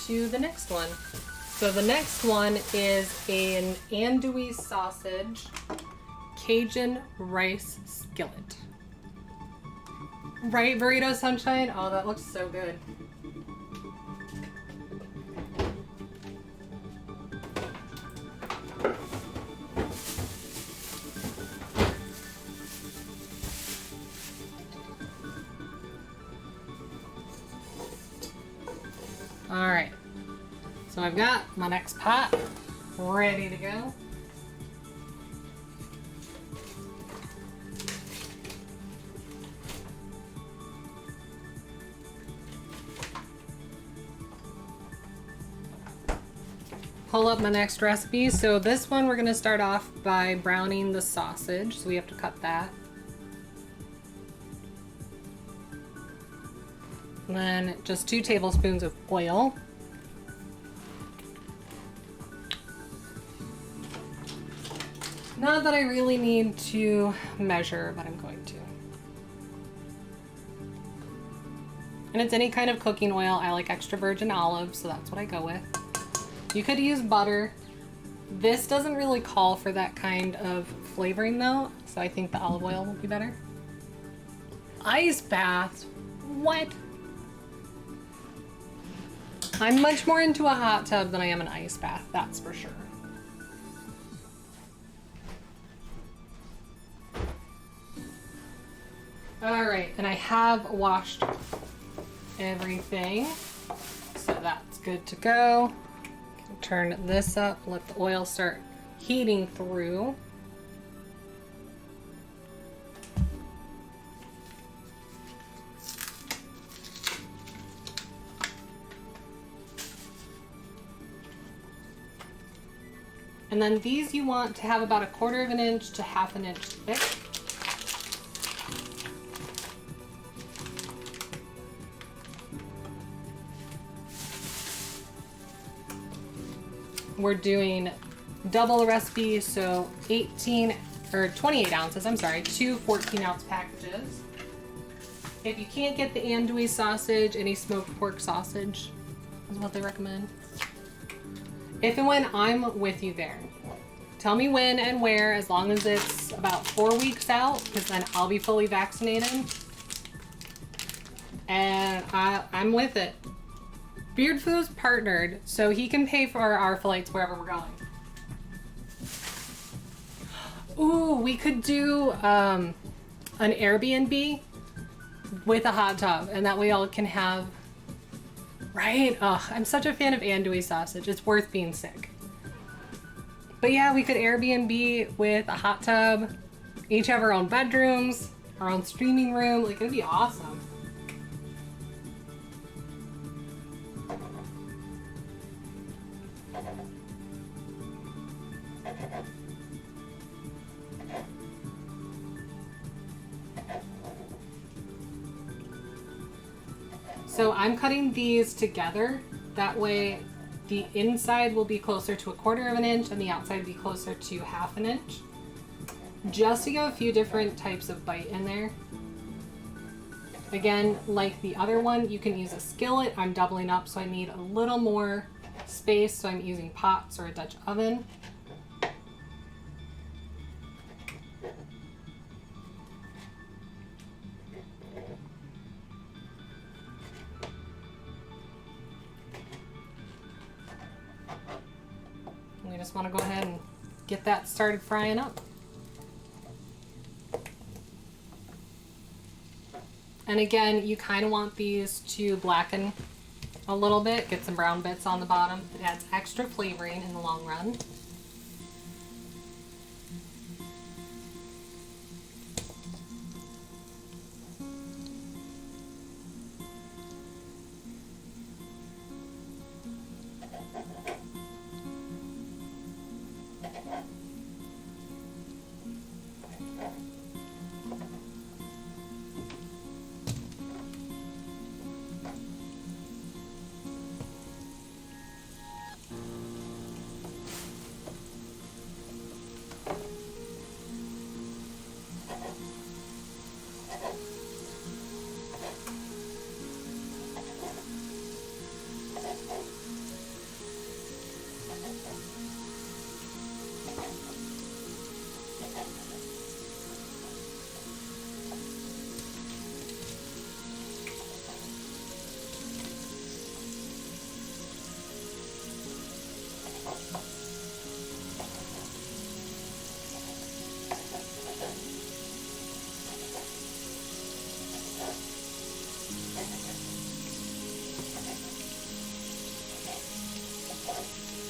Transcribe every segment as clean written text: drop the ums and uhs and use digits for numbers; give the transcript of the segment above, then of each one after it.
To the next one. So the next one is an andouille sausage Cajun rice skillet. Right, Burrito Sunshine? Oh, that looks so good. All right, so I've got my next pot ready to go. Pull up my next recipe. So this one we're gonna start off by browning the sausage. So we have to cut that. And then just 2 tablespoons of oil. Not that I really need to measure, but I'm going to. And it's any kind of cooking oil. I like extra virgin olive, so that's what I go with. You could use butter. This doesn't really call for that kind of flavoring though, so I think the olive oil will be better. Ice bath? What? I'm much more into a hot tub than I am an ice bath, that's for sure. All right, and I have washed everything, so that's good to go. Turn this up, let the oil start heating through. And then these you want to have about 1/4 of an inch to 1/2 inch thick. We're doing double the recipe, so 18 or 28 ounces, I'm sorry, 2 14-ounce packages. If you can't get the andouille sausage, any smoked pork sausage is what they recommend. If and when I'm with you there, tell me when and where, as long as it's about 4 weeks out, because then I'll be fully vaccinated. And I'm with it. Beard Foo's partnered, so he can pay for our flights wherever we're going. Ooh, we could do an Airbnb with a hot tub, and that way all can have, right? Oh, I'm such a fan of andouille sausage. It's worth being sick. But yeah, we could Airbnb with a hot tub, each have our own bedrooms, our own streaming room. Like, it'd be awesome. So I'm cutting these together. That way the inside will be closer to 1/4 of an inch and the outside will be closer to 1/2 an inch. Just to give a few different types of bite in there. Again, like the other one, you can use a skillet. I'm doubling up, so I need a little more space, so I'm using pots or a Dutch oven. We just want to go ahead and get that started frying up. And again, you kind of want these to blacken a little bit, get some brown bits on the bottom. It adds extra flavoring in the long run.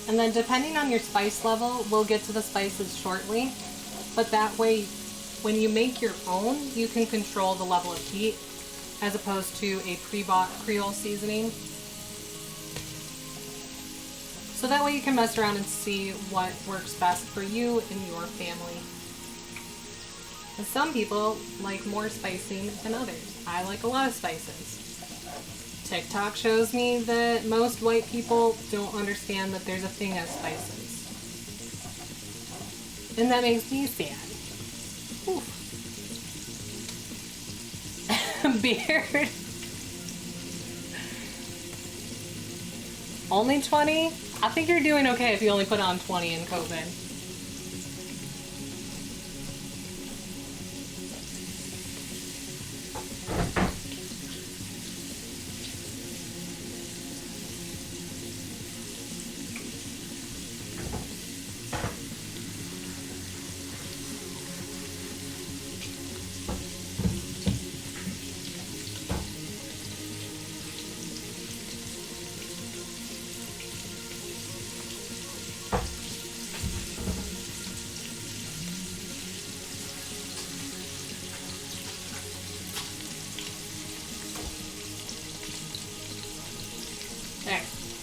And then depending on your spice level, we'll get to the spices shortly. But that way, when you make your own, you can control the level of heat as opposed to a pre-bought Creole seasoning. So that way you can mess around and see what works best for you and your family. And some people like more spicing than others. I like a lot of spices. TikTok shows me that most white people don't understand that there's a thing as spices. And that makes me sad. Beard. Only 20? I think you're doing okay if you only put on 20 in COVID.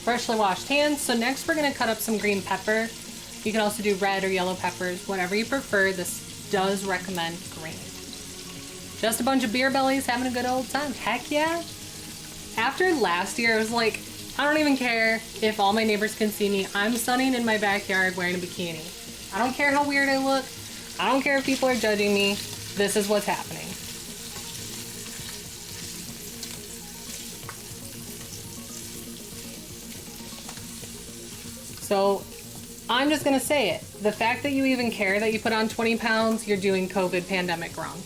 Freshly washed hands. So next we're going to cut up some green pepper. You can also do red or yellow peppers, whatever you prefer. This does recommend green. Just a bunch of beer bellies having a good old time. Heck yeah. After last year, I was like, I don't even care if all my neighbors can see me. I'm sunning in my backyard wearing a bikini. I don't care how weird I look. I don't care if people are judging me. This is what's happening. So I'm just gonna say it. The fact that you even care that you put on 20 pounds, you're doing COVID pandemic wrong.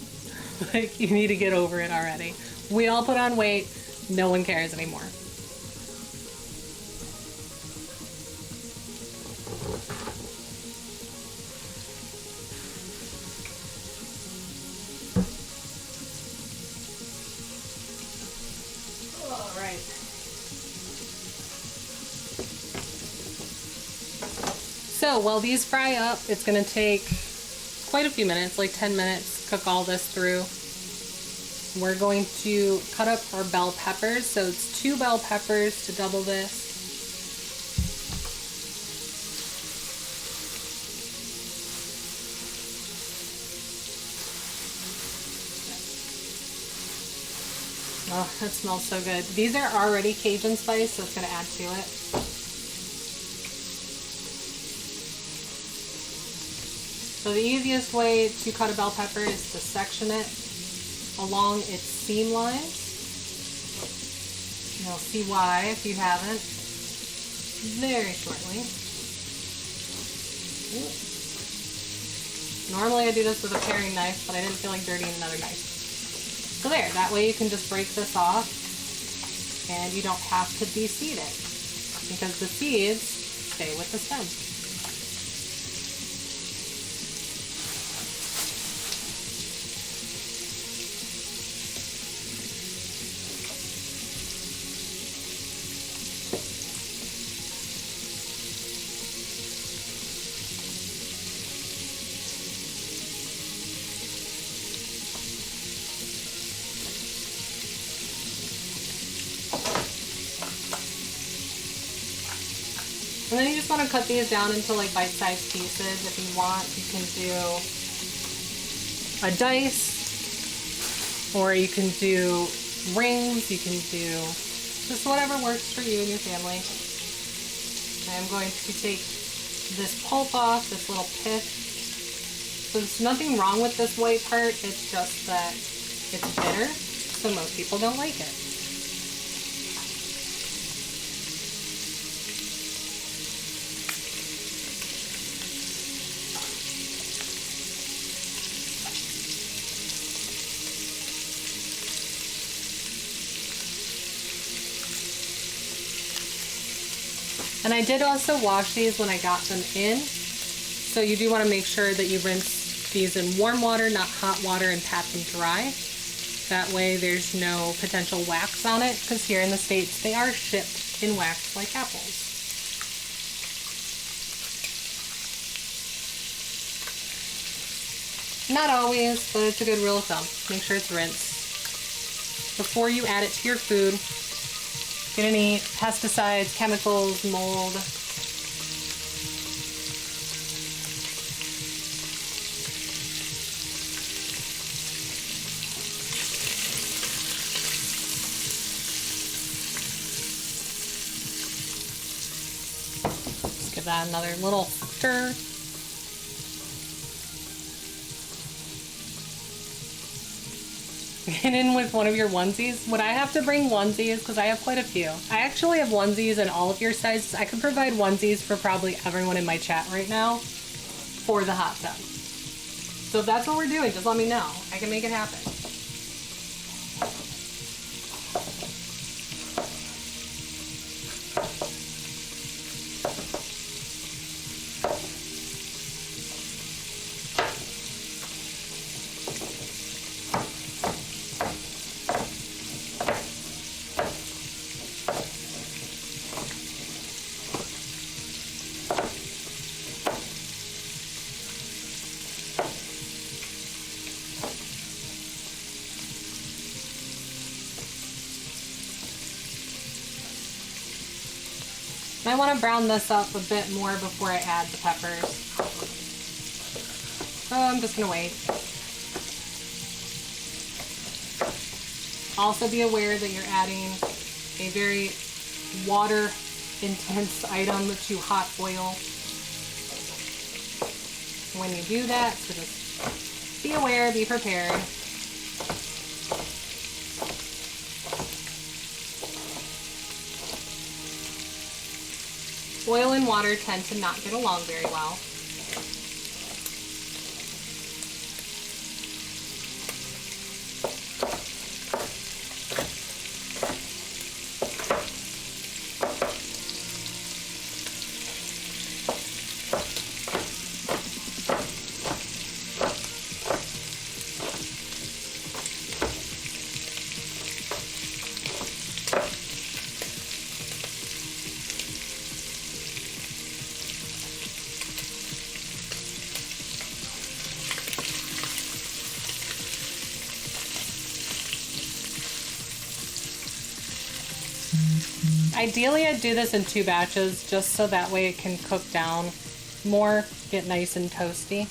Like, you need to get over it already. We all put on weight. No one cares anymore. All right. So while these fry up, it's going to take quite a few minutes, like 10 minutes, cook all this through. We're going to cut up our bell peppers. So it's 2 bell peppers to double this. Oh, that smells so good. These are already Cajun spice, so it's going to add to it. So the easiest way to cut a bell pepper is to section it along its seam lines. You'll see why if you haven't very shortly. Ooh. Normally I do this with a paring knife, but I didn't feel like dirtying another knife. So there, that way you can just break this off and you don't have to de-seed it because the seeds stay with the stem. And then you just want to cut these down into like bite-sized pieces. If you want, you can do a dice, or you can do rings, you can do just whatever works for you and your family. I'm going to take this pulp off, this little pith. So there's nothing wrong with this white part, it's just that it's bitter, so most people don't like it. And I did also wash these when I got them in. So you do want to make sure that you rinse these in warm water, not hot water, and pat them dry. That way there's no potential wax on it, because here in the States they are shipped in wax like apples. Not always, but it's a good rule of thumb. Make sure it's rinsed before you add it to your food. Get any pesticides, chemicals, mold. Just give that another little stir. Get in with one of your onesies. Would I have to bring onesies? Because I have quite a few. I actually have onesies in all of your sizes. I could provide onesies for probably everyone in my chat right now for the hot tub. So if that's what we're doing, just let me know. I can make it happen. I want to brown this up a bit more before I add the peppers. So I'm just going to wait. Also be aware that you're adding a very water intense item to hot oil when you do that, so just be aware, be prepared. Oil and water tend to not get along very well. Ideally, I'd do this in 2 batches just so that way it can cook down more, get nice and toasty.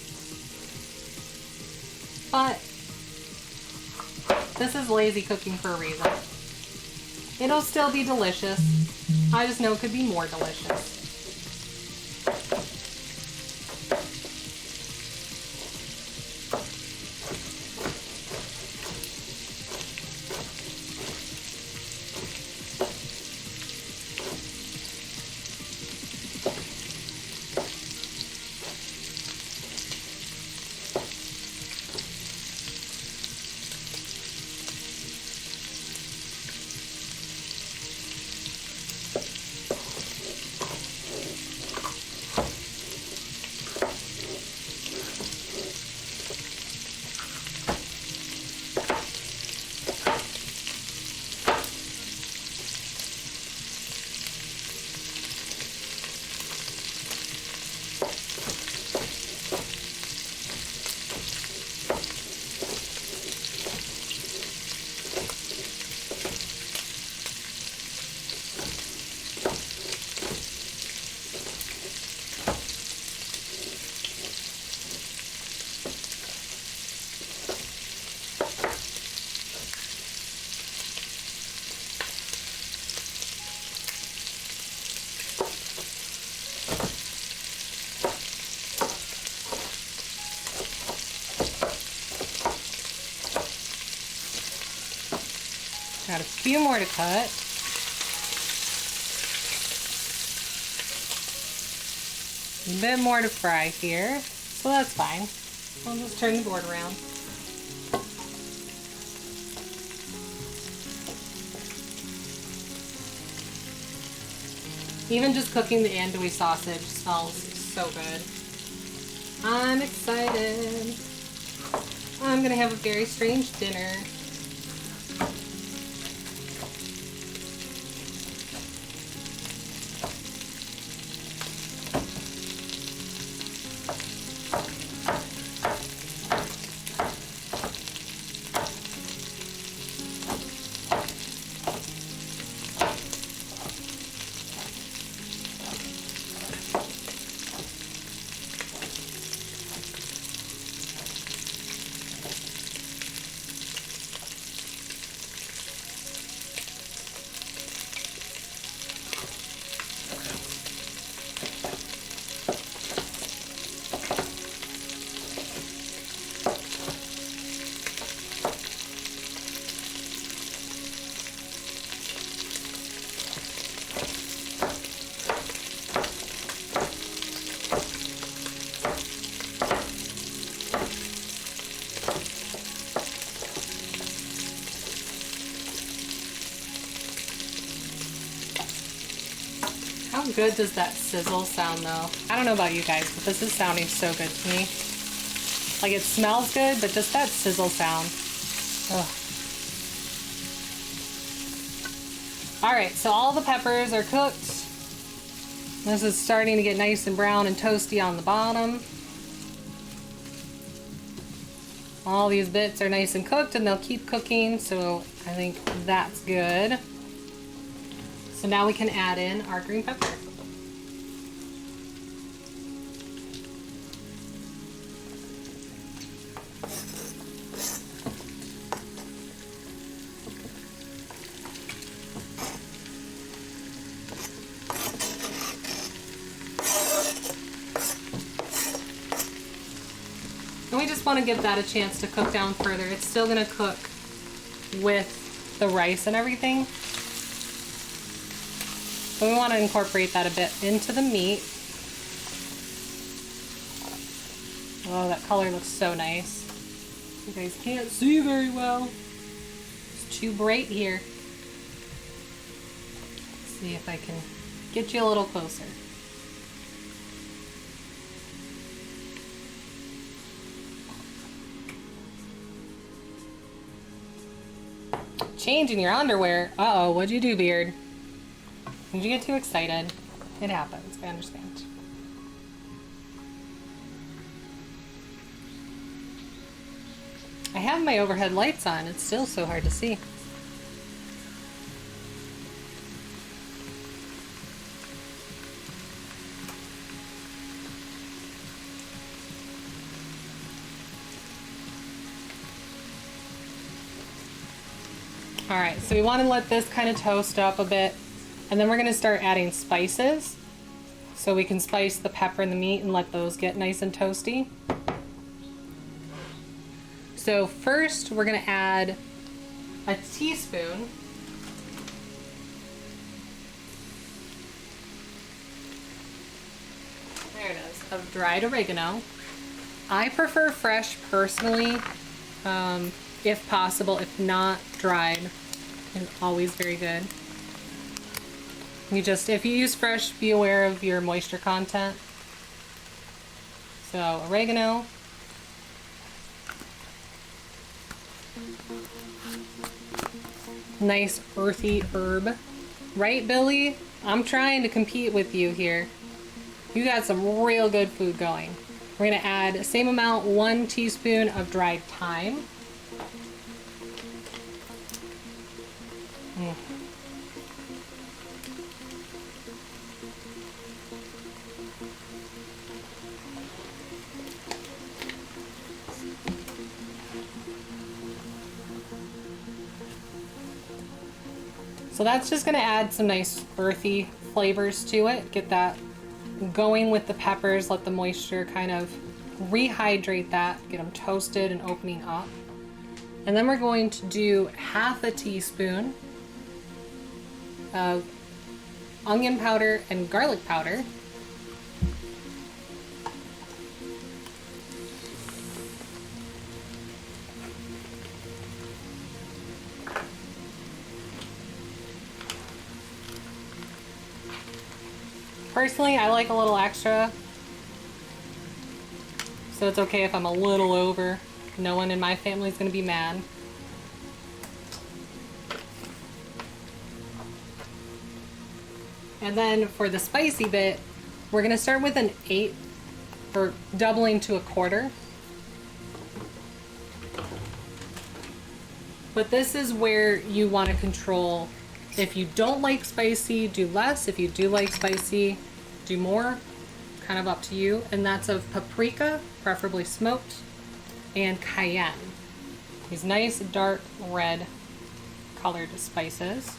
But This is lazy cooking for a reason. It'll still be delicious. I just know it could be more delicious. Got a few more to cut. A bit more to fry here, so that's fine. I'll just turn the board around. Even just cooking the andouille sausage smells so good. I'm excited. I'm gonna have a very strange dinner. How good does that sizzle sound though? I don't know about you guys, but this is sounding so good to me. Like it smells good, but just that sizzle sound. Ugh. All right, so all the peppers are cooked. This is starting to get nice and brown and toasty on the bottom. All these bits are nice and cooked and they'll keep cooking, so I think that's good. So now we can add in our green pepper. And we just want to give that a chance to cook down further. It's still going to cook with the rice and everything. But we want to incorporate that a bit into the meat. Oh, that color looks so nice. You guys can't see very well. It's too bright here. Let's see if I can get you a little closer. Changing your underwear. Uh-oh, what'd you do, beard? Did you get too excited? It happens, I understand. I have my overhead lights on. It's still so hard to see. All right, so we want to let this kind of toast up a bit, and then we're going to start adding spices. So we can spice the pepper and the meat and let those get nice and toasty. So first we're going to add a teaspoon of dried oregano. I prefer fresh personally, if possible. If not, dried is always very good. If you use fresh, be aware of your moisture content. So oregano. Nice earthy herb. Right, Billy? I'm trying to compete with you here. You got some real good food going. We're gonna add the same amount, 1 teaspoon of dried thyme. So that's just gonna add some nice earthy flavors to it. Get that going with the peppers, let the moisture kind of rehydrate that, get them toasted and opening up. And then we're going to do half a teaspoon of onion powder and garlic powder. Personally, I like a little extra, so it's okay if I'm a little over. No one in my family is going to be mad. And then for the spicy bit, we're going to start with an 1/8, or doubling to 1/4. But this is where you want to control. If you don't like spicy, do less. If you do like spicy, do more. Kind of up to you. And that's of paprika, preferably smoked, and cayenne. These nice dark red colored spices.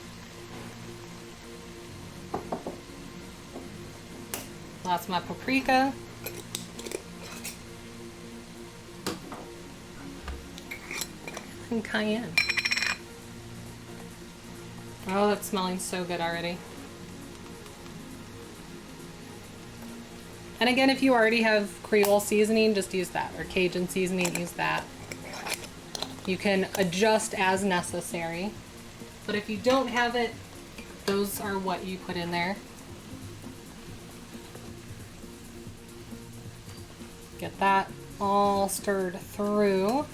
That's my paprika. And cayenne. Oh, that's smelling so good already. And again, if you already have Creole seasoning, just use that. Or Cajun seasoning, use that. You can adjust as necessary. But if you don't have it, those are what you put in there. Get that all stirred through.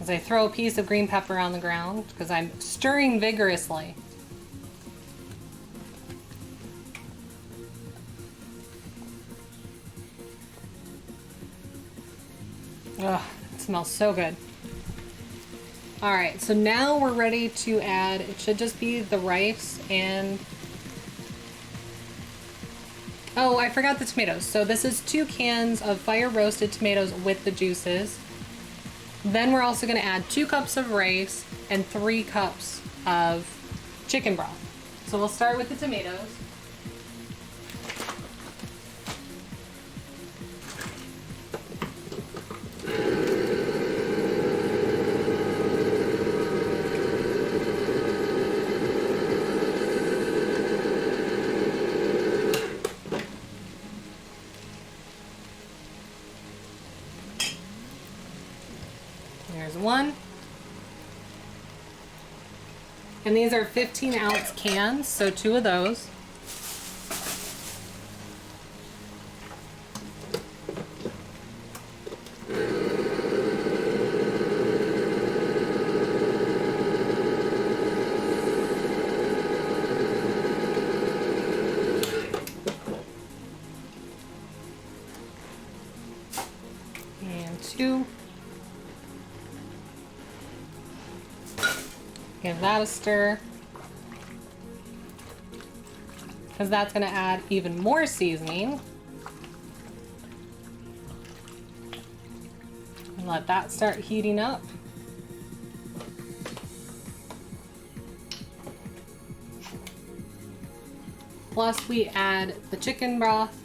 As I throw a piece of green pepper on the ground, because I'm stirring vigorously. Ugh, it smells so good. All right, so now we're ready to add, it should just be the rice and, oh, I forgot the tomatoes. So this is 2 cans of fire roasted tomatoes with the juices. Then we're also gonna add 2 cups of rice and 3 cups of chicken broth. So we'll start with the tomatoes. There's 1. And these are 15-ounce cans, so 2 of those. And 2. Give that a stir, because that's going to add even more seasoning. Let that start heating up. Plus we add the chicken broth.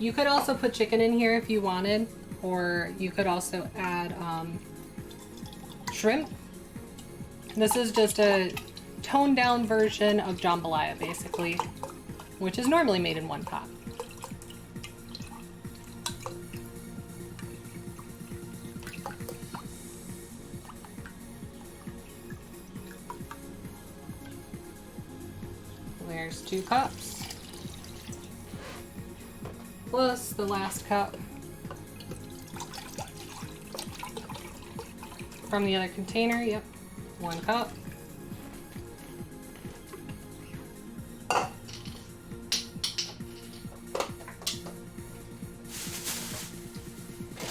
You could also put chicken in here if you wanted, or you could also add shrimp. This is just a toned down version of jambalaya basically, which is normally made in one pot. There's 2 cups. Plus the last cup from the other container. Yep, 1 cup.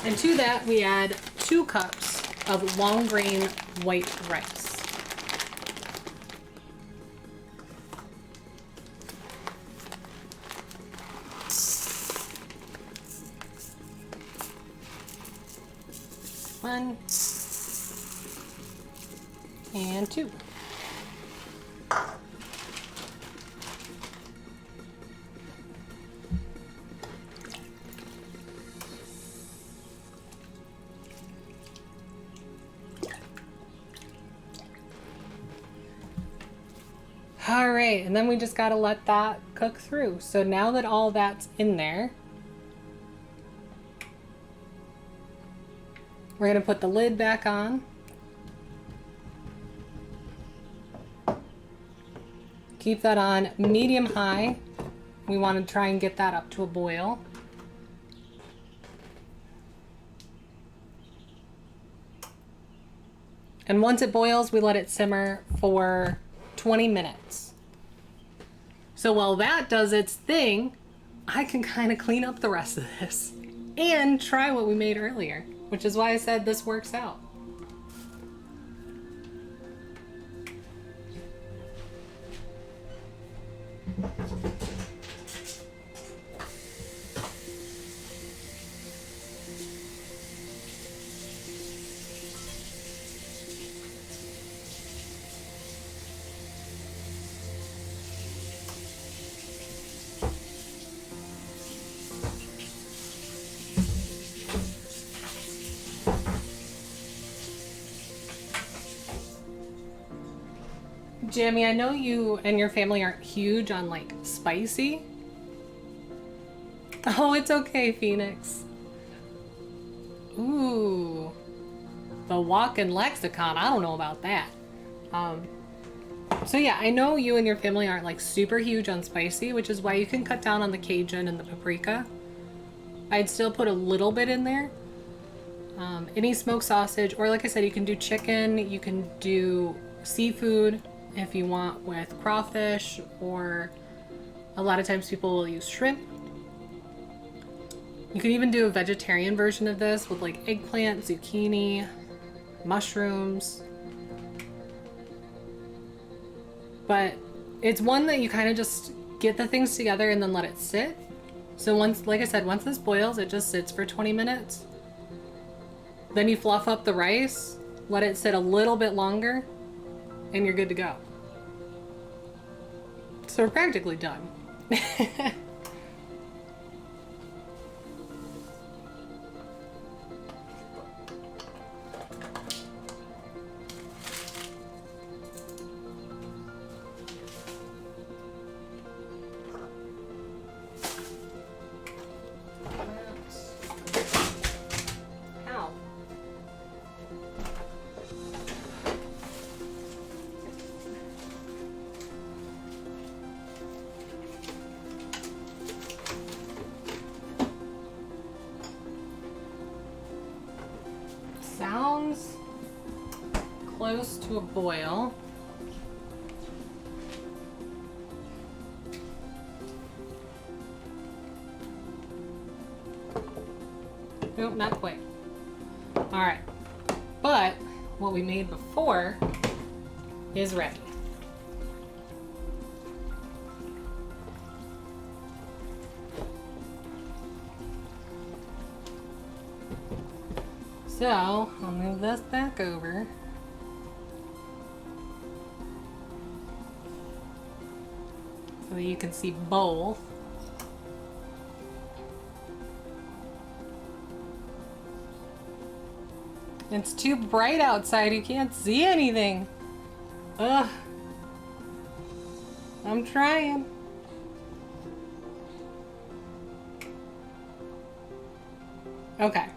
And to that we add 2 cups of long grain white rice. One and 2. All right, and then we just gotta let that cook through. So now that all that's in there, we're gonna put the lid back on. Keep that on medium high. We want to try and get that up to a boil. And once it boils, we let it simmer for 20 minutes. So while that does its thing, I can kind of clean up the rest of this and try what we made earlier, which is why I said this works out. Jamie, I know you and your family aren't huge on like spicy. Oh, it's okay, Phoenix. Ooh, the walking lexicon. I don't know about that. So yeah, I know you and your family aren't like super huge on spicy, which is why you can cut down on the Cajun and the paprika. I'd still put a little bit in there. Any smoked sausage, or like I said, you can do chicken, you can do seafood if you want with crawfish, or a lot of times people will use shrimp. You can even do a vegetarian version of this with like eggplant, zucchini, mushrooms. But it's one that you kind of just get the things together and then let it sit. So once, like I said, once this boils, it just sits for 20 minutes. Then you fluff up the rice, let it sit a little bit longer, and you're good to go. So we're practically done. Sounds close to a boil. Nope, not quite. All right, but what we made before is ready. So I'll move this back over. So that you can see both. It's too bright outside, you can't see anything. Ugh. I'm trying. Okay.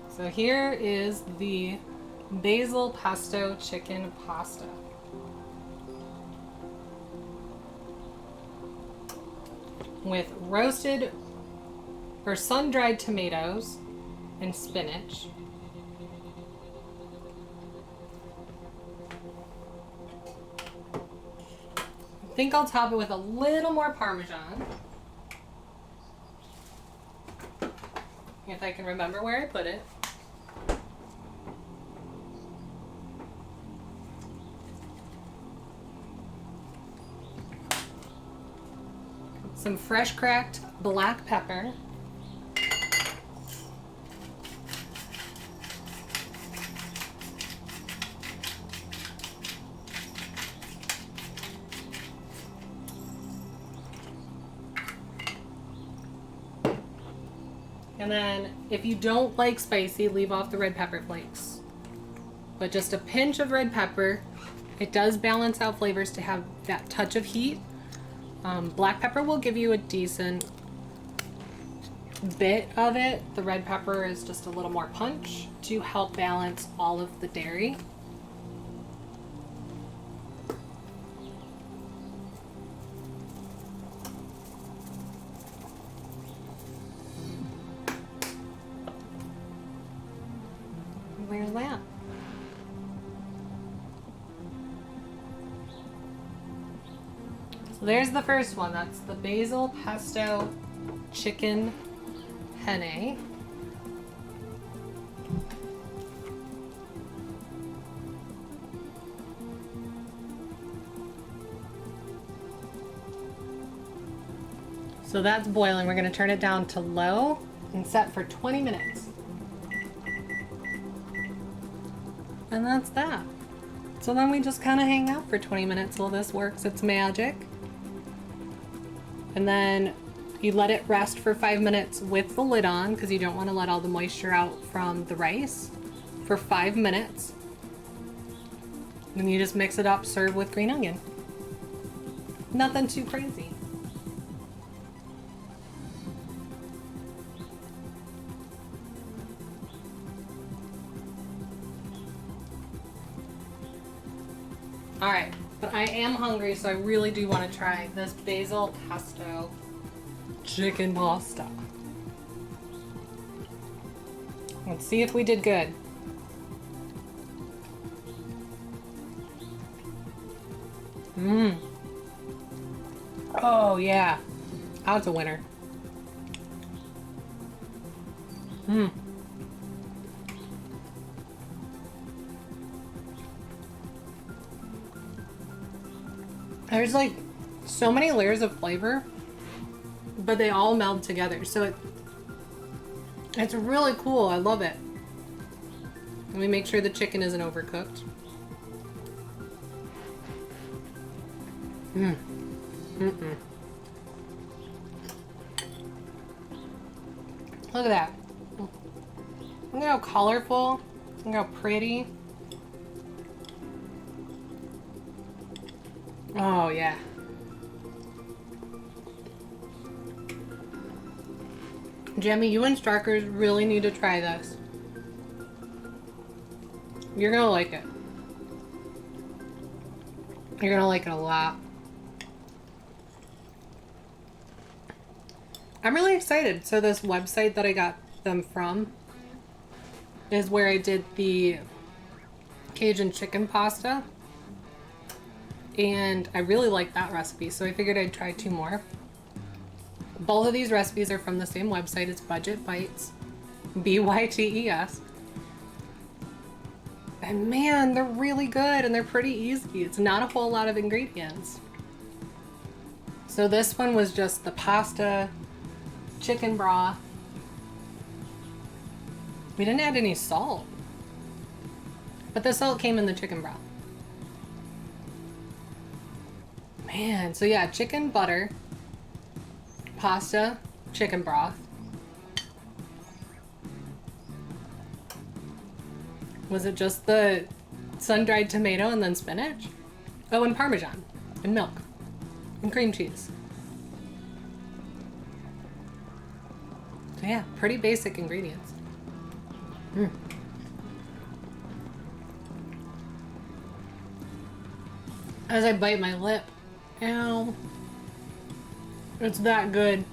So here is the basil pesto chicken pasta. With roasted or sun-dried tomatoes and spinach. I think I'll top it with a little more Parmesan. If I can remember where I put it. Some fresh cracked black pepper. And then if you don't like spicy, leave off the red pepper flakes. But just a pinch of red pepper. It does balance out flavors to have that touch of heat. Black pepper will give you a decent bit of it. The red pepper is just a little more punch to help balance all of the dairy. Where's that? So there's the first one. That's the basil pesto chicken penne. So that's boiling. We're going to turn it down to low and set for 20 minutes. And that's that. So then we just kind of hang out for 20 minutes while this works its magic. And then you let it rest for 5 minutes with the lid on because you don't want to let all the moisture out from the rice for 5 minutes. And you just mix it up, serve with green onion. Nothing too crazy. All right, but I am hungry, so I really do want to try this basil pesto chicken pasta. Let's see if we did good. Oh yeah, that's a winner. There's like so many layers of flavor, but they all meld together. So it's really cool. I love it. Let me make sure the chicken isn't overcooked. Look at that. Look at how colorful. Look how pretty. Oh yeah. Jemmy, you and Starkers really need to try this. You're gonna like it. You're gonna like it a lot. I'm really excited. So this website that I got them from is where I did the Cajun chicken pasta. And I really like that recipe, so I figured I'd try 2 more. Both of these recipes are from the same website. It's Budget Bites, BYTES. And man, they're really good and they're pretty easy. It's not a whole lot of ingredients. So this one was just the pasta, chicken broth. We didn't add any salt. But the salt came in the chicken broth. Man, so yeah, chicken butter, pasta, chicken broth. Was it just the sun-dried tomato and then spinach? Oh, and Parmesan, and milk, and cream cheese. So yeah, pretty basic ingredients. As I bite my lip, ow, it's that good.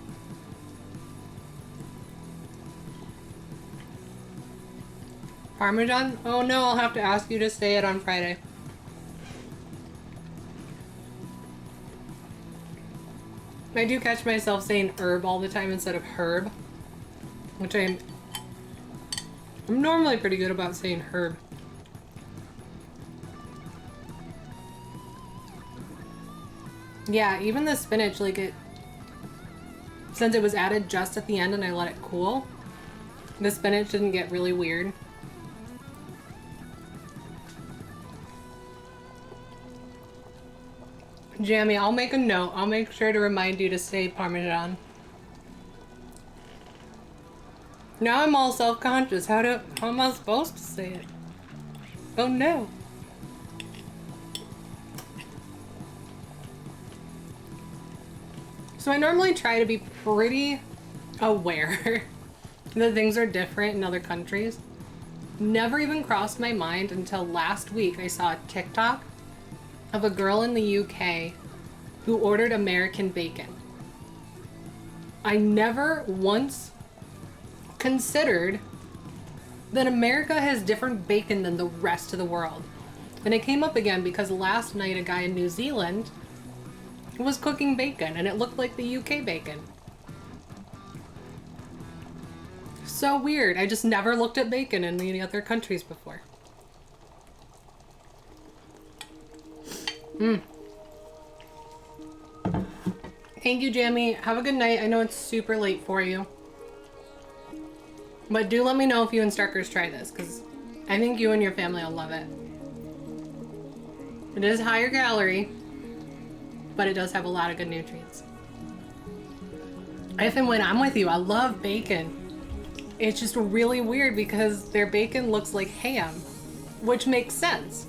Parmesan? Oh no, I'll have to ask you to say it on Friday. I do catch myself saying herb all the time instead of herb, which I'm normally pretty good about saying herb. Yeah, even the spinach, like since it was added just at the end and I let it cool, the spinach didn't get really weird. Jamie, I'll make a note. I'll make sure to remind you to say Parmesan. Now I'm all self-conscious. How am I supposed to say it? Oh no. So I normally try to be pretty aware that things are different in other countries. Never even crossed my mind until last week I saw a TikTok of a girl in the UK who ordered American bacon. I never once considered that America has different bacon than the rest of the world. And it came up again because last night a guy in New Zealand was cooking bacon and it looked like the UK bacon. So weird. I just never looked at bacon in any other countries before. Thank you, Jamie. Have a good night. I know it's super late for you. But do let me know if you and Starkers try this, because I think you and your family will love it. It is higher calorie, but it does have a lot of good nutrients. If and when I'm with you, I love bacon. It's just really weird because their bacon looks like ham, which makes sense.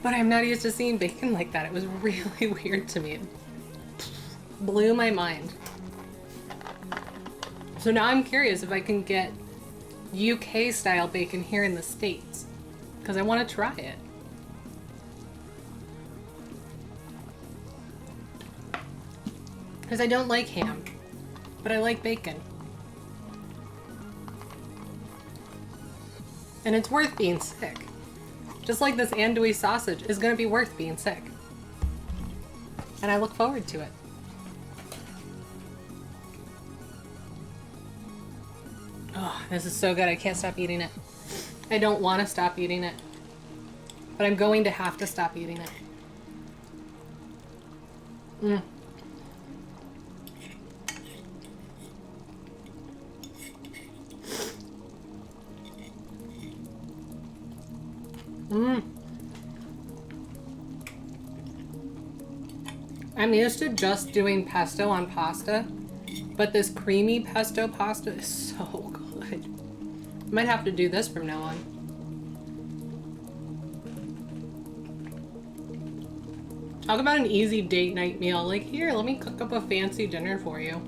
But I'm not used to seeing bacon like that. It was really weird to me. It blew my mind. So now I'm curious if I can get UK style bacon here in the States, because I want to try it. Because I don't like ham, but I like bacon. And it's worth being sick. Just like this andouille sausage is going to be worth being sick. And I look forward to it. Oh, this is so good. I can't stop eating it. I don't want to stop eating it. But I'm going to have to stop eating it. I'm used to just doing pesto on pasta, but this creamy pesto pasta is so good. I might have to do this from now on. Talk about an easy date night meal. Like, here, let me cook up a fancy dinner for you.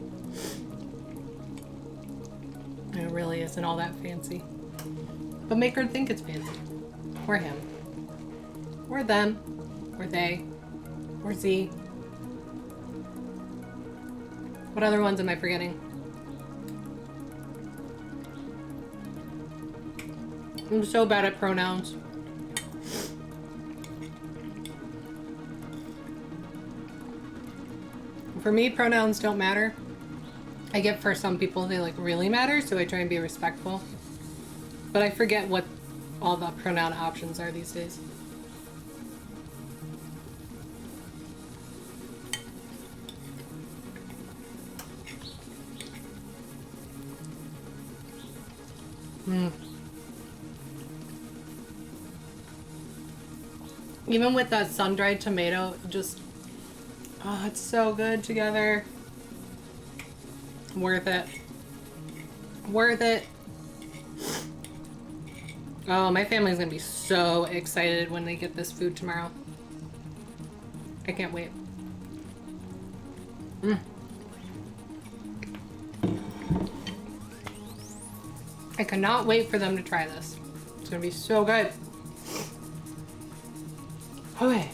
It really isn't all that fancy. But make her think it's fancy. Or him. Or them. Or they. Or Z. What other ones am I forgetting? I'm so bad at pronouns. For me, pronouns don't matter. I get for some people they like really matter, so I try and be respectful. But I forget what all the pronoun options are these days. Even with that sun-dried tomato, just, oh, it's so good together. Worth it. Worth it. Oh, my family's gonna be so excited when they get this food tomorrow. I can't wait. I cannot wait for them to try this. It's gonna be so good. Okay.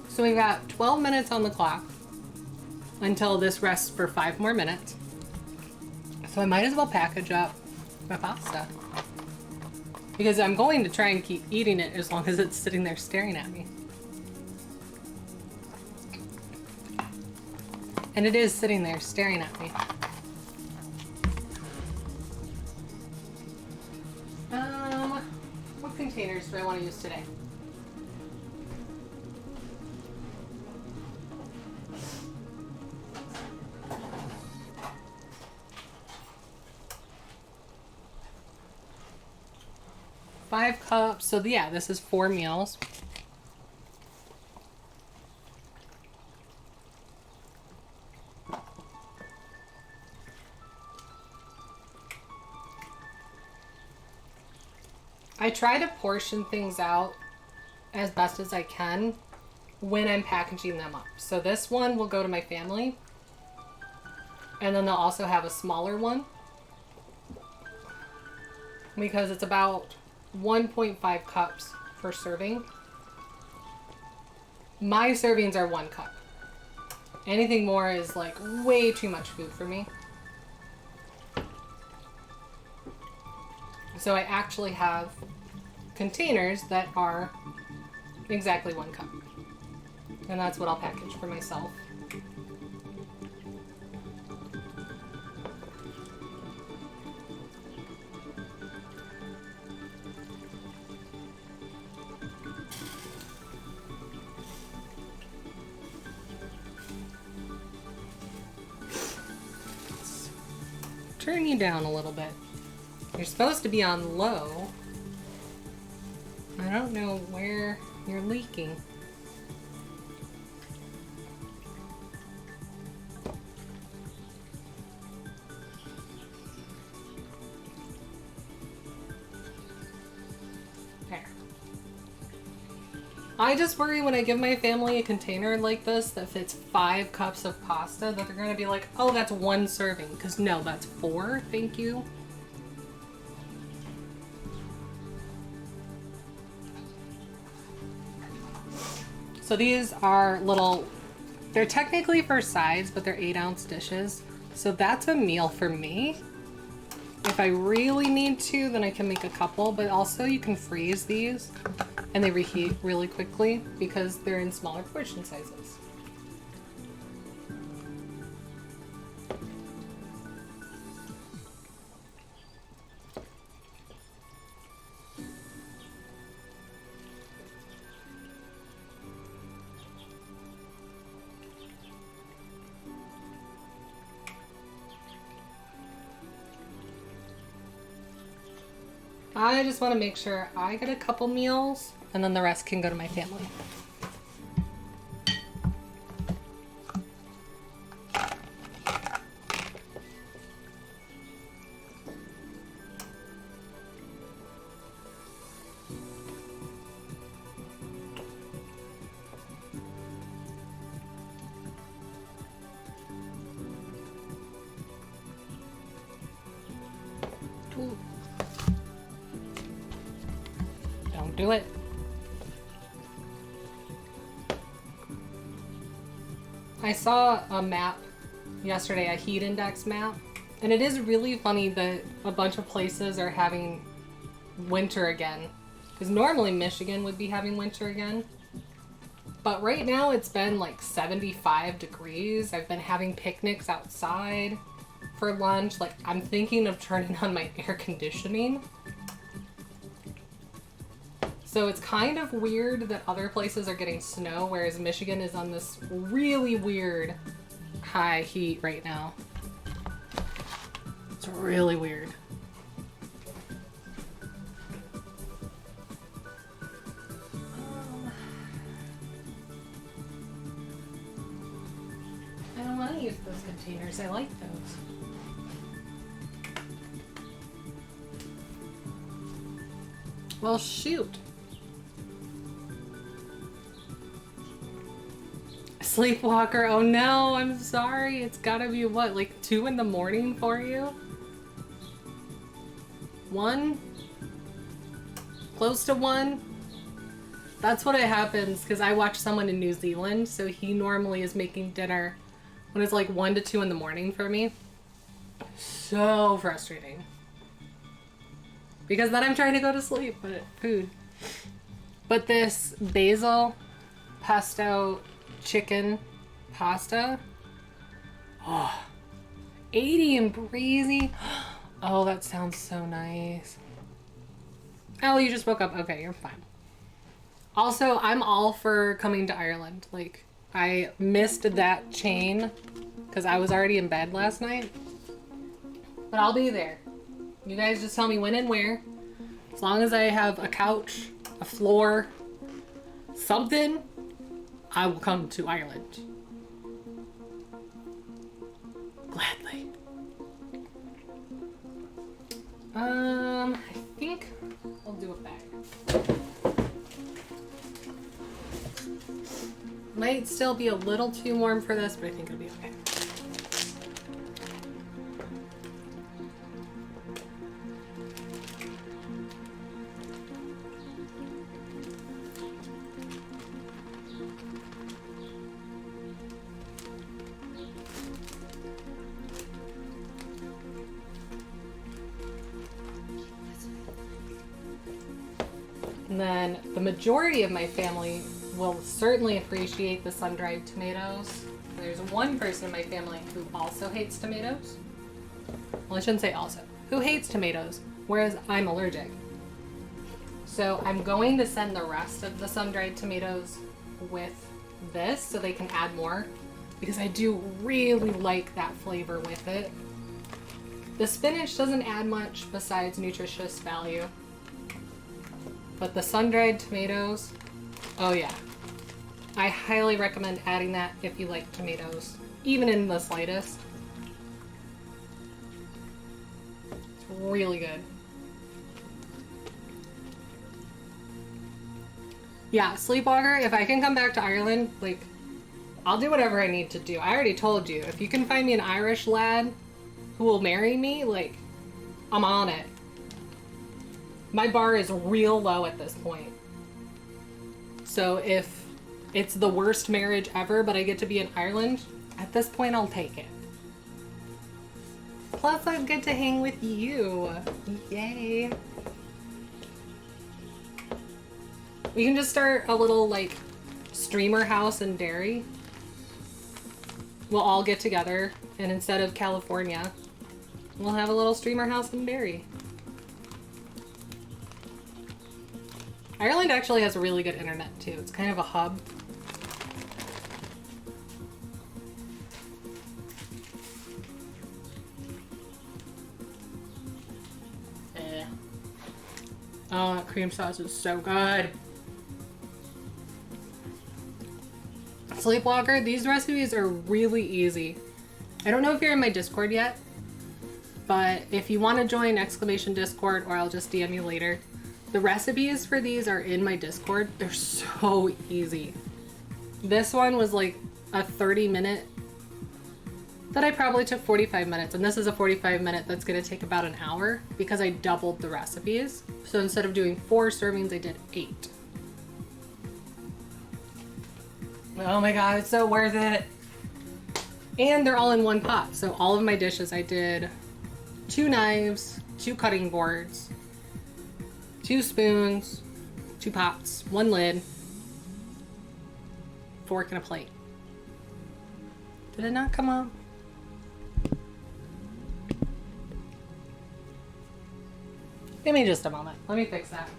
So we've got 12 minutes on the clock until this rests for 5 more minutes. So I might as well package up my pasta. Because I'm going to try and keep eating it as long as it's sitting there staring at me. And it is sitting there staring at me. What containers do I want to use today? Five cups, so yeah, this is 4 meals. I try to portion things out as best as I can when I'm packaging them up. So this one will go to my family, and then they'll also have a smaller one because it's about 1.5 cups per serving. My servings are 1 cup. Anything more is like way too much food for me. So I actually have containers that are exactly 1 cup. And that's what I'll package for myself. Turn you down a little bit. You're supposed to be on low. I don't know where you're leaking. There. I just worry when I give my family a container like this that fits 5 cups of pasta that they're gonna be like, oh, that's 1 serving. Because no, that's 4, thank you. So these are little, they're technically for sides, but they're 8-ounce dishes. So that's a meal for me. If I really need to, then I can make a couple, but also you can freeze these and they reheat really quickly because they're in smaller portion sizes. I just want to make sure I get a couple meals and then the rest can go to my family. Ooh. Don't do it. I saw a map yesterday, a heat index map, and it is really funny that a bunch of places are having winter again. Because normally Michigan would be having winter again. But right now it's been like 75 degrees. I've been having picnics outside for lunch. Like, I'm thinking of turning on my air conditioning. So it's kind of weird that other places are getting snow, whereas Michigan is on this really weird high heat right now. It's really weird. I don't want to use those containers. I like those. Well, shoot. Sleepwalker, oh no, I'm sorry. It's gotta be what, like 2 in the morning for you? 1? Close to 1? That's what it happens because I watch someone in New Zealand, so he normally is making dinner when it's like 1 to 2 in the morning for me. So frustrating. Because then I'm trying to go to sleep, but food. But this basil pesto chicken pasta, oh, 80 and breezy. Oh, that sounds so nice. Oh, you just woke up. Okay, you're fine. Also, I'm all for coming to Ireland. Like, I missed that chain because I was already in bed last night. But I'll be there. You guys just tell me when and where. As long as I have a couch, a floor, something, I will come to Ireland. Gladly. I think I'll do a bag. Might still be a little too warm for this, but I think it'll be okay. And then the majority of my family will certainly appreciate the sun-dried tomatoes. There's one person in my family who also hates tomatoes. Well, I shouldn't say also. Who hates tomatoes, whereas I'm allergic. So I'm going to send the rest of the sun-dried tomatoes with this so they can add more because I do really like that flavor with it. The spinach doesn't add much besides nutritious value. But the sun-dried tomatoes, oh yeah. I highly recommend adding that if you like tomatoes, even in the slightest. It's really good. Yeah, Sleepwalker, if I can come back to Ireland, like, I'll do whatever I need to do. I already told you, if you can find me an Irish lad who will marry me, like, I'm on it. My bar is real low at this point. So if it's the worst marriage ever, but I get to be in Ireland, at this point I'll take it. Plus I get to hang with you. Yay. We can just start a little like streamer house in Derry. We'll all get together and instead of California, we'll have a little streamer house in Derry. Ireland actually has a really good internet too. It's kind of a hub. Oh, that cream sauce is so good. Sleepwalker, these recipes are really easy. I don't know if you're in my Discord yet, but if you want to join !Discord, or I'll just DM you later. The recipes for these are in my Discord. They're so easy. This one was like a 30-minute that I probably took 45 minutes. And this is a 45-minute that's gonna take about an hour because I doubled the recipes. So instead of doing 4 servings, I did 8. Oh my God, it's so worth it. And they're all in one pot. So all of my dishes, I did 2 knives, 2 cutting boards, 2 spoons, 2 pots, 1 lid, fork and a plate. Did it not come up? Give me just a moment. Let me fix that.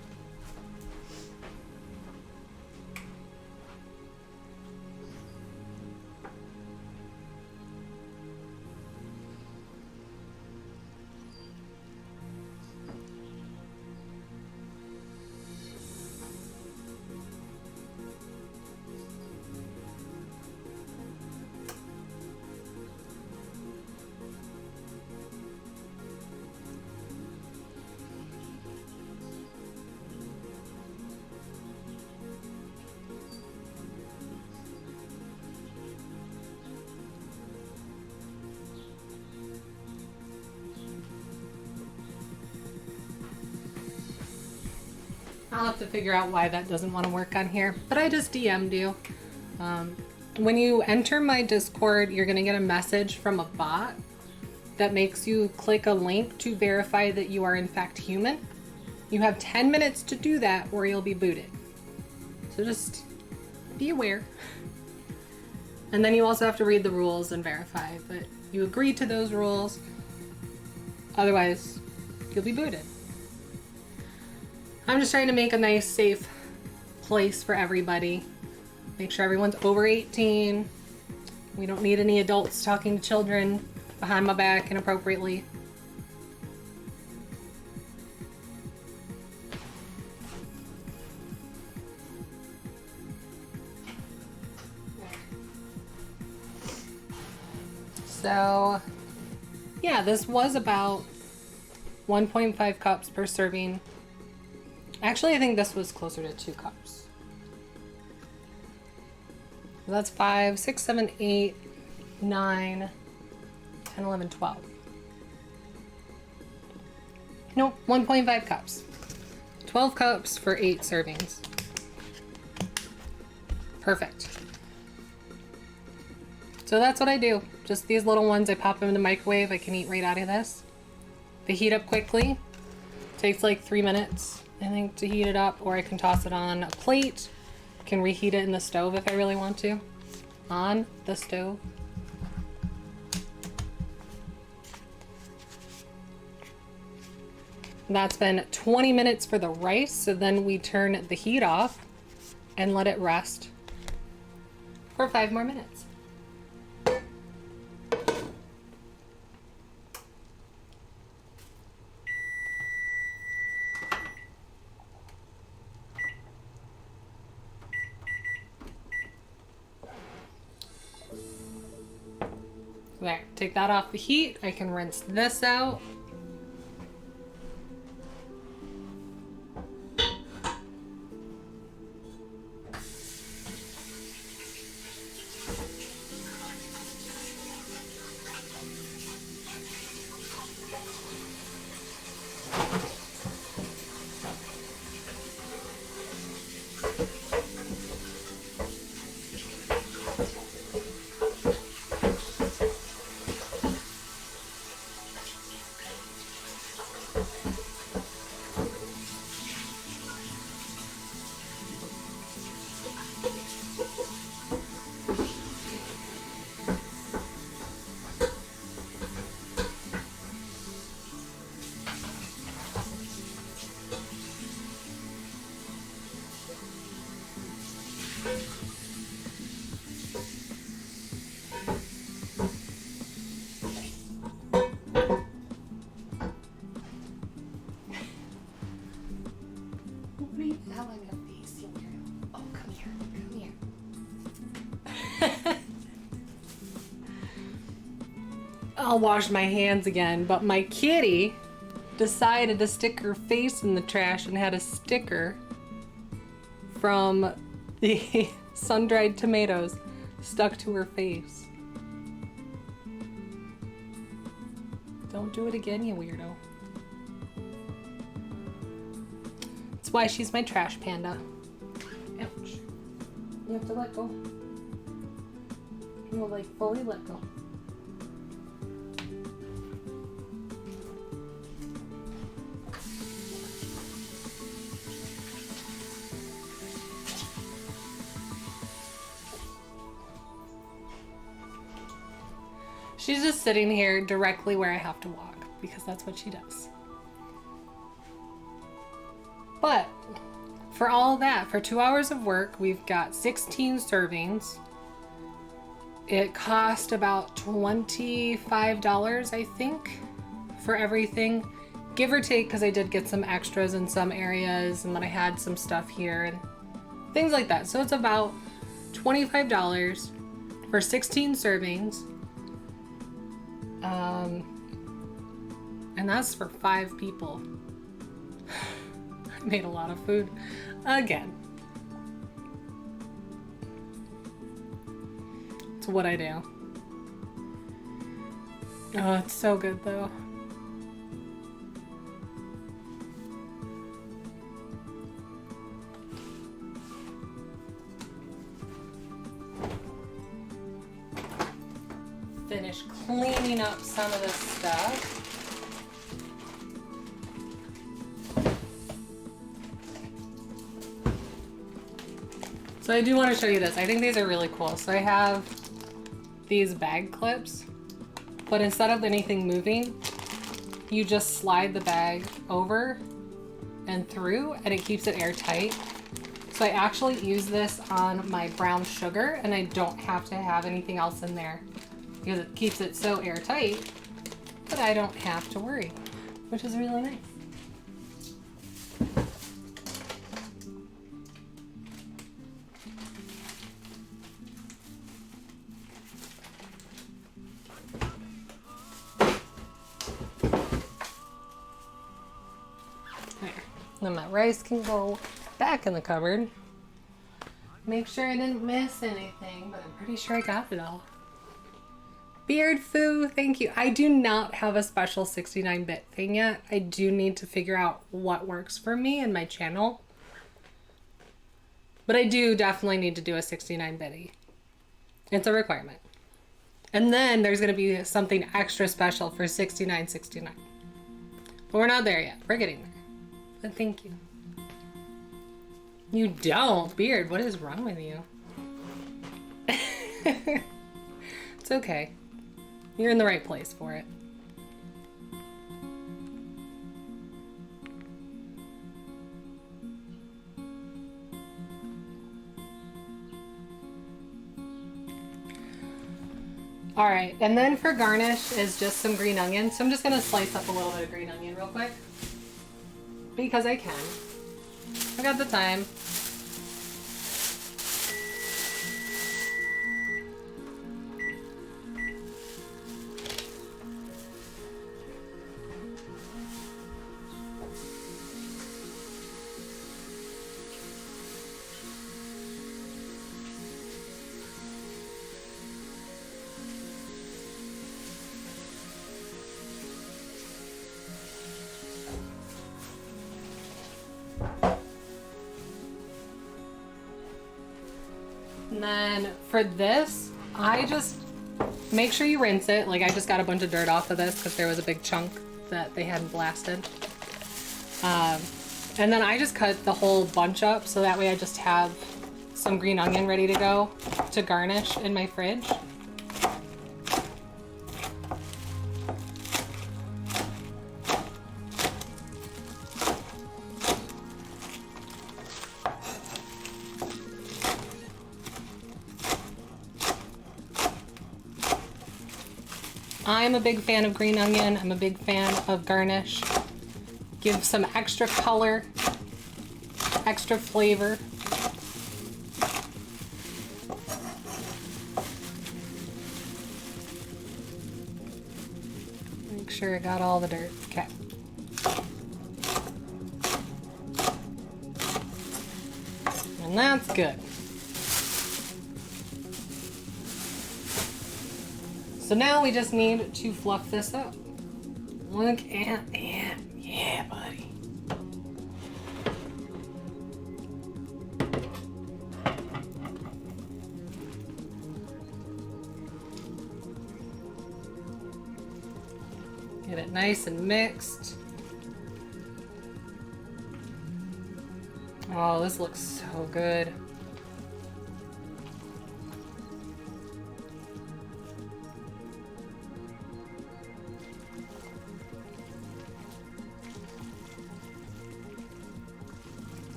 I'll have to figure out why that doesn't want to work on here, but I just DM'd you. When you enter my Discord, you're going to get a message from a bot that makes you click a link to verify that you are in fact human. You have 10 minutes to do that or you'll be booted. So just be aware. And then you also have to read the rules and verify that you agree to those rules. Otherwise, you'll be booted. I'm just trying to make a nice, safe place for everybody. Make sure everyone's over 18. We don't need any adults talking to children behind my back inappropriately. So, yeah, this was about 1.5 cups per serving. Actually, I think this was closer to 2 cups. That's 5, 6, 7, 8, 9, 10, 11, 12. Nope, 1.5 cups. 12 cups for 8 servings. Perfect. So that's what I do. Just these little ones, I pop them in the microwave. I can eat right out of this. They heat up quickly. Takes like 3 minutes, I think, to heat it up, or I can toss it on a plate. Can reheat it in the stove if I really want to. On the stove. That's been 20 minutes for the rice, so then we turn the heat off and let it rest for 5 more minutes. There, take that off the heat. I can rinse this out. I'll wash my hands again, but my kitty decided to stick her face in the trash and had a sticker from the sun-dried tomatoes stuck to her face. Don't do it again, you weirdo. That's why she's my trash panda. Ouch. You have to let go. You will like fully let go. She's just sitting here directly where I have to walk because that's what she does. But for all that, for 2 hours of work, we've got 16 servings. It cost about $25, I think, for everything. Give or take, because I did get some extras in some areas and then I had some stuff here and things like that. So it's about $25 for 16 servings. And that's for 5 people. I made a lot of food again. It's what I do. Oh, it's so good though. finish cleaning up some of this stuff. So I do want to show you this. I think these are really cool. So I have these bag clips, but instead of anything moving, you just slide the bag over and through and it keeps it airtight. So I actually use this on my brown sugar and I don't have to have anything else in there because it keeps it so airtight that I don't have to worry, which is really nice. Then my rice can go back in the cupboard. Make sure I didn't miss anything, but I'm pretty sure I got it all. Beard Foo, thank you. I do not have a special 69-bit thing yet. I do need to figure out what works for me and my channel. But I do definitely need to do a 69-bitty. It's a requirement. And then there's going to be something extra special for 6969. But we're not there yet. We're getting there. But thank you. You don't? Beard, what is wrong with you? It's okay. You're in the right place for it. All right, and then for garnish is just some green onion. So I'm just gonna slice up a little bit of green onion real quick because I can. I got the time. And then for this, I just make sure you rinse it. Like I just got a bunch of dirt off of this because there was a big chunk that they hadn't blasted. And then I just cut the whole bunch up so that way I just have some green onion ready to go to garnish in my fridge. I'm a big fan of green onion. I'm a big fan of garnish. Give some extra color, extra flavor. Make sure I got all the dirt. Okay. And that's good. So now we just need to fluff this up. Look at that. Yeah, buddy. Get it nice and mixed. Oh, this looks so good.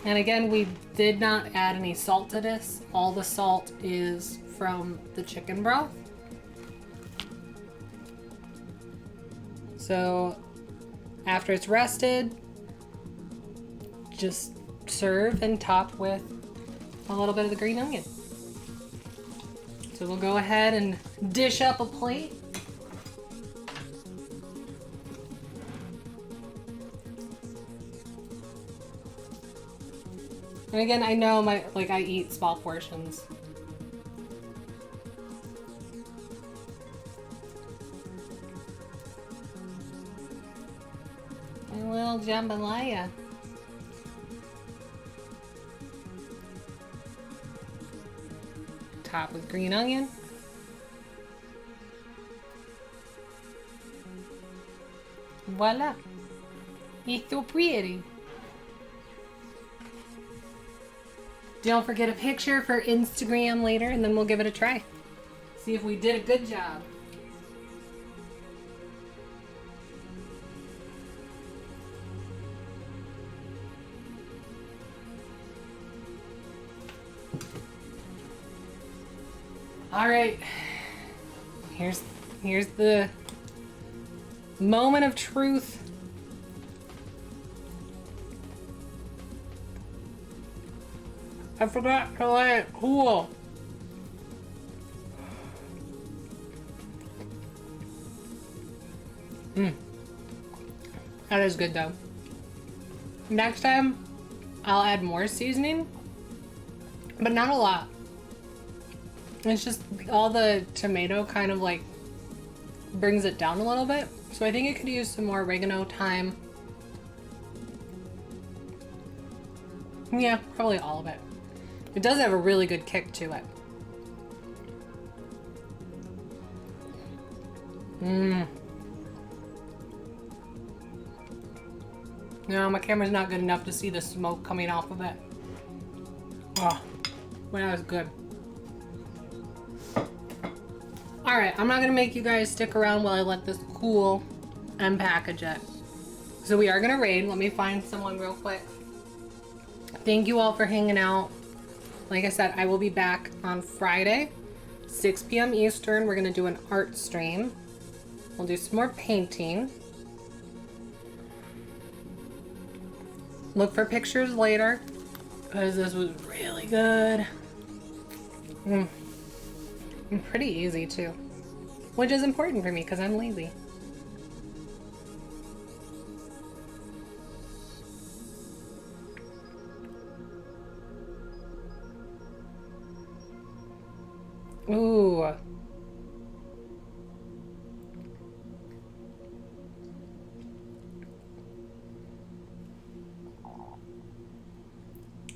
And again, we did not add any salt to this. All the salt is from the chicken broth. So after it's rested, just serve and top with a little bit of the green onion. So we'll go ahead and dish up a plate. And again, I know I eat small portions. A little jambalaya. top with green onion. Voila. It's so pretty. Don't forget a picture for Instagram later, and then we'll give it a try. See if we did a good job. All right, here's the moment of truth. I forgot to let it cool. That is good though. Next time, I'll add more seasoning, but not a lot. It's just all the tomato kind of like brings it down a little bit. So I think it could use some more oregano, thyme. Yeah, probably all of it. It does have a really good kick to it. No, my camera's not good enough to see the smoke coming off of it. Oh, but that was good. Alright, I'm not gonna make you guys stick around while I let this cool and package it. So we are gonna raid. Let me find someone real quick. Thank you all for hanging out. Like I said, I will be back on Friday, 6 p.m. Eastern. We're gonna do an art stream. We'll do some more painting. Look for pictures later, because this was really good. And pretty easy too, which is important for me because I'm lazy. Ooh.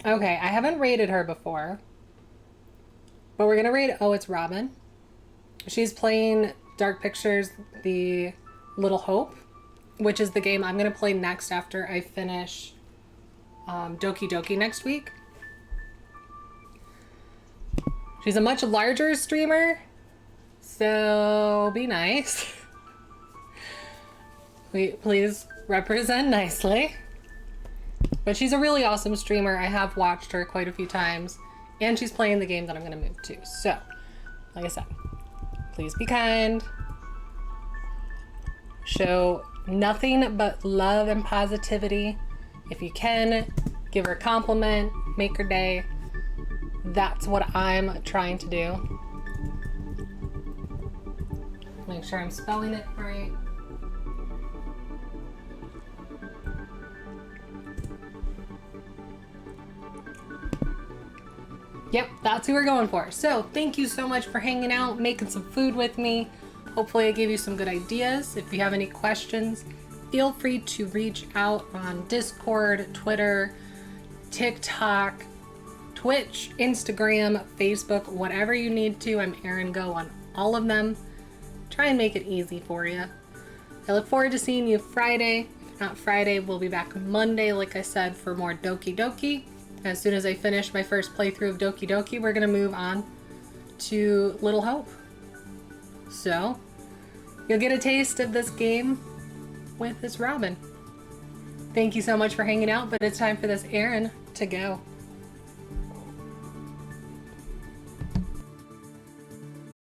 Okay, I haven't rated her before. But we're gonna raid, oh, it's Robin. She's playing Dark Pictures, The Little Hope, which is the game I'm gonna play next after I finish Doki Doki next week. She's a much larger streamer, so be nice. Please represent nicely. But she's a really awesome streamer. I have watched her quite a few times, and she's playing the game that I'm gonna move to. So, like I said, please be kind. Show nothing but love and positivity. If you can, give her a compliment, make her day. That's what I'm trying to do. Make sure I'm spelling it right. Yep, that's who we're going for. So thank you so much for hanging out, making some food with me. Hopefully I gave you some good ideas. If you have any questions, feel free to reach out on Discord, Twitter, TikTok, Twitch, Instagram, Facebook, whatever you need to. I'm Erin Go on all of them. Try and make it easy for you. I look forward to seeing you Friday. If not Friday, we'll be back Monday, like I said, for more Doki Doki. As soon as I finish my first playthrough of Doki Doki, we're gonna move on to Little Hope. So, you'll get a taste of this game with this Robin. Thank you so much for hanging out, but it's time for this Erin to go.